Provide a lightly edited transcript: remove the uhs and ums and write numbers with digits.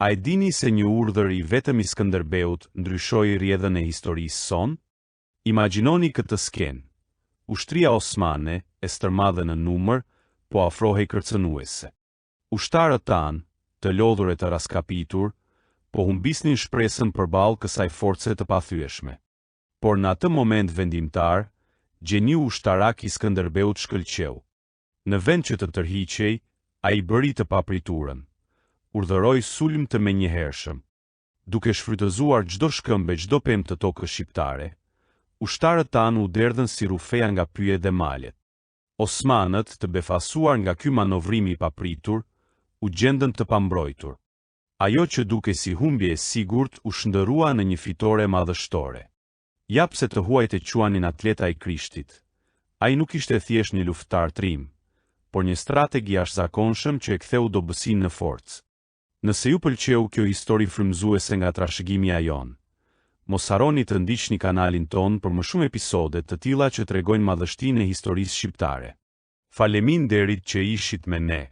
A e dini se një urdhër i vetëm i Skënderbeut ndryshoi rrjedhën e historisë son? Imagjinoni këtë skenë. Ushtria osmane, e stërmadhe në numër, po afrohej kërcënuese. Ushtarët tanë, të lodhur e të raskapitur, po humbisnin shpresën përballë kësaj force të pathyeshme. Por në atë moment vendimtar, gjeniu ushtarak i Skënderbeut shkëlqeu. Në vend që të tërhiqej, ai bëri të papriturën. Urdhëroi sulm të menjëhershëm. Duke shfrytëzuar çdo shkëmbë, çdo pemë të tokës shqiptare, ushtarët tanë u derdhën si rufeja nga pyjet dhe malet. Osmanët, të befasuar nga ky manovrim i papritur, u gjendën të pambrojtur. Ajo që duke si humbje e sigurt u shndërrua në një fitore madhështore. Ja pse të huajt e quanin atleta i Krishtit. Ai nuk ishte thjesht një luftar trim, por një strateg i jashtëzakonshëm që e ktheu dobësinë në forcë. Nëse ju pëlqeu kjo histori frymëzuese nga trashëgimia jon, mos harroni të ndiqni kanalin ton për më shumë episode të tilla që tregojnë madhështinë e historisë shqiptare. Faleminderit që ishit me ne.